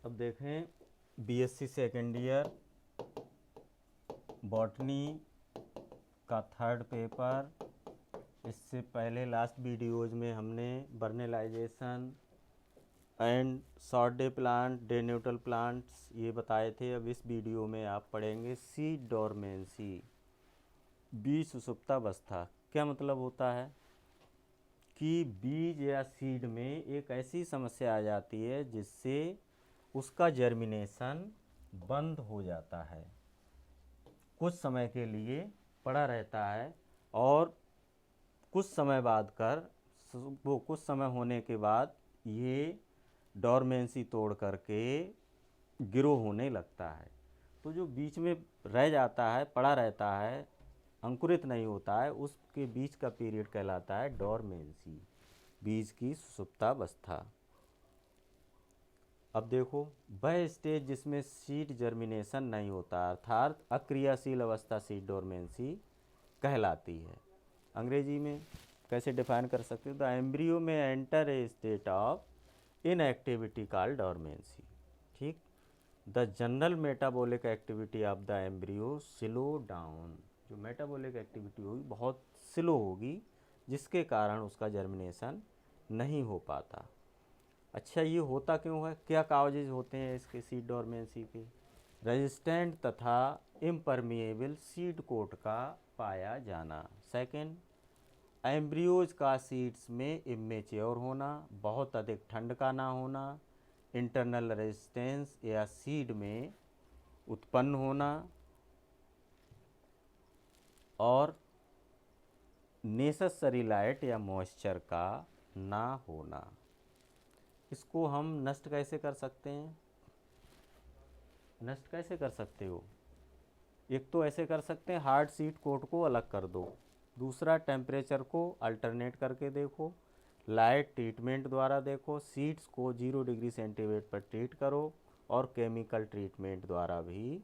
अब देखें BSc second year botany का थर्ड पेपर। इससे पहले लास्ट वीडियोज़ में हमने vernalization and short day plant, day neutral plants ये बताए थे। अब इस वीडियो में आप पढ़ेंगे सीड डोरमेंसी, बीज सुसुप्तावस्था। क्या मतलब होता है कि बीज या सीड में एक ऐसी समस्या आ जाती है जिससे उसका जर्मिनेशन बंद हो जाता है, कुछ समय के लिए पड़ा रहता है और कुछ समय बाद वो कुछ समय होने के बाद ये डोरमेंसी तोड़ करके ग्रो होने लगता है। तो जो बीच में रह जाता है, पड़ा रहता है, अंकुरित नहीं होता है, उसके बीच का पीरियड कहलाता है डोरमेंसी, बीज की सुसुप्तावस्था। अब देखो, वह स्टेज जिसमें सीड जर्मिनेशन नहीं होता अर्थात अक्रियाशील अवस्था सीड डोरमेंसी कहलाती है। अंग्रेजी में कैसे डिफाइन कर सकते हो? द एम्ब्रियो में enter a state of inactivity called dormancy. ठीक। The general metabolic activity of the embryo slow down. जो मेटाबॉलिक एक्टिविटी होगी बहुत स्लो होगी, जिसके कारण उसका जर्मिनेशन नहीं हो पाता। अच्छा, ये होता क्यों है? क्या काउजेज होते हैं इसके सीड डोरमेंसी के? रेजिस्टेंट तथा इम्परमिएबल सीड कोट का पाया जाना। सेकंड, एम्ब्रियोज का सीड्स में इमेच्योर होना, बहुत अधिक ठंड का ना होना, इंटरनल रेजिस्टेंस या सीड में उत्पन्न होना और नेसेसरी लाइट या मॉइस्चर का ना होना। इसको हम नष्ट कैसे कर सकते हैं? नष्ट कैसे कर सकते हो? एक तो ऐसे कर सकते हैं, हार्ड सीड कोट को अलग कर दो। दूसरा, टेम्परेचर को अल्टरनेट करके देखो। लाइट ट्रीटमेंट द्वारा देखो, सीड्स को 0 डिग्री सेंटीग्रेड पर ट्रीट करो और केमिकल ट्रीटमेंट द्वारा भी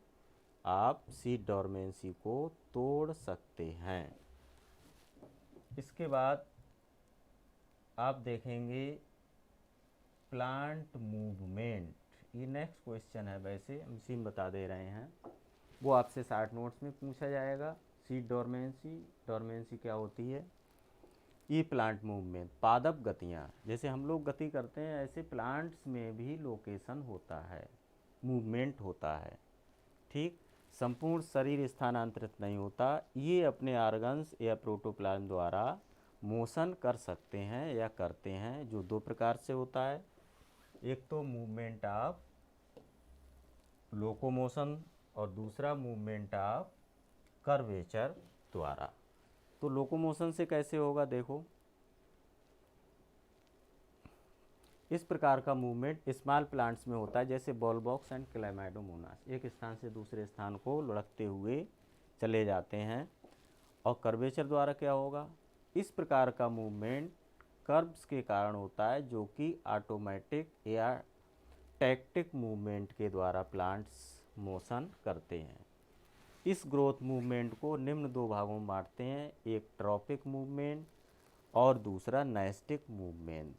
आप सीड डोरमेंसी को तोड़ सकते हैं। इसके बाद आप देखेंगे प्लांट मूवमेंट। ये नेक्स्ट क्वेश्चन है, वैसे हम इसी में बता दे रहे हैं, वो आपसे 60 नोट्स में पूछा जाएगा। सीड डोरमेंसी, डोरमेंसी क्या होती है? ये प्लांट मूवमेंट, पादप गतियाँ, जैसे हम लोग गति करते हैं ऐसे प्लांट्स में भी लोकेशन होता है, मूवमेंट होता है। ठीक। संपूर्ण शरीर स्थानांतरित नहीं होता, ये अपने आर्गन्स या प्रोटोप्लाज्म द्वारा मोशन कर सकते हैं या करते हैं, जो दो प्रकार से होता है। एक तो मूवमेंट ऑफ लोकोमोशन और दूसरा मूवमेंट ऑफ कर्वेचर द्वारा। तो लोकोमोशन से कैसे होगा? देखो, इस प्रकार का मूवमेंट स्मॉल प्लांट्स में होता है, जैसे बॉलबॉक्स एंड क्लैमाइडोमोनास, एक स्थान से दूसरे स्थान को लुढ़कते हुए चले जाते हैं। और कर्वेचर द्वारा क्या होगा? इस प्रकार का मूवमेंट कर्व्स के कारण होता है, जो कि ऑटोमेटिक या टैक्टिक मूवमेंट के द्वारा प्लांट्स मोशन करते हैं। इस ग्रोथ मूवमेंट को निम्न दो भागों में बांटते हैं, एक ट्रॉपिक मूवमेंट और दूसरा नाइस्टिक मूवमेंट।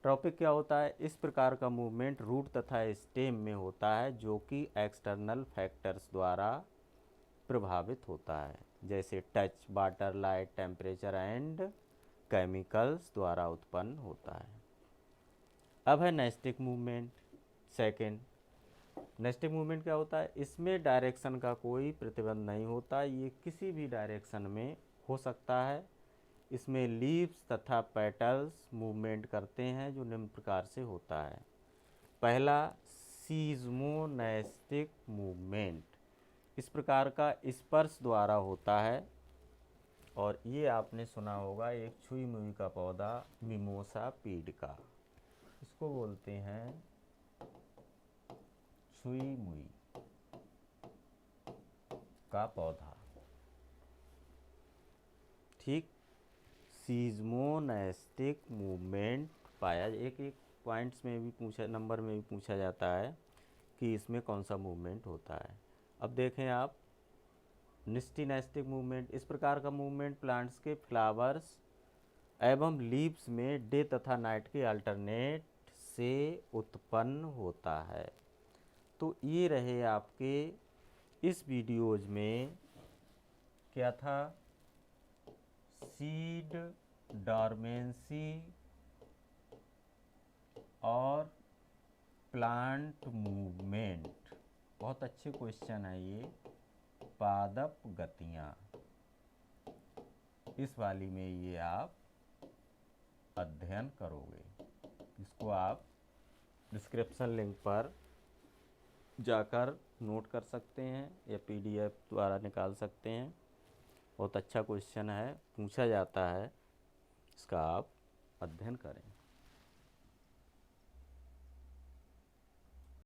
ट्रॉपिक क्या होता है? इस प्रकार का मूवमेंट रूट तथा स्टेम में होता है, जो कि एक्सटर्नल फैक्टर्स द्वारा प्रभावित होता है, जैसे touch, water, light, temperature and chemicals द्वारा उत्पन्न होता है। अब है nastic movement. Second, nastic movement क्या होता है? इसमें डायरेक्शन का कोई प्रतिबंध नहीं होता, ये किसी भी डायरेक्शन में हो सकता है। इसमें लीव्स तथा पेटल्स मूवमेंट करते हैं, जो निम्न प्रकार से होता है। पहला, सीज़मोनेस्टिक मूवमेंट, इस प्रकार का स्पर्श द्वारा होता है और ये आपने सुना होगा एक छुई मुई का पौधा मिमोसा पीड का, इसको बोलते हैं छुई मुई का पौधा। ठीक। सीज़मोनेस्टिक मूवमेंट पाया, एक एक पॉइंट्स में भी पूछा, नंबर में भी पूछा जाता है कि इसमें कौन सा मूवमेंट होता है। अब देखें आप निस्टिनेस्टिक मूवमेंट, इस प्रकार का मूवमेंट प्लांट्स के फ्लावर्स एवं लीव्स में डे तथा नाइट के अल्टरनेट से उत्पन्न होता है। तो ये रहे आपके इस वीडियोज में क्या था, सीड डॉर्मेंसी और प्लांट मूवमेंट। बहुत अच्छे क्वेश्चन है ये, पादप गतियाँ, इस वाली में ये आप अध्ययन करोगे। इसको आप डिस्क्रिप्शन लिंक पर जाकर नोट कर सकते हैं या PDF द्वारा निकाल सकते हैं। बहुत अच्छा क्वेश्चन है, पूछा जाता है, इसका आप अध्ययन करें।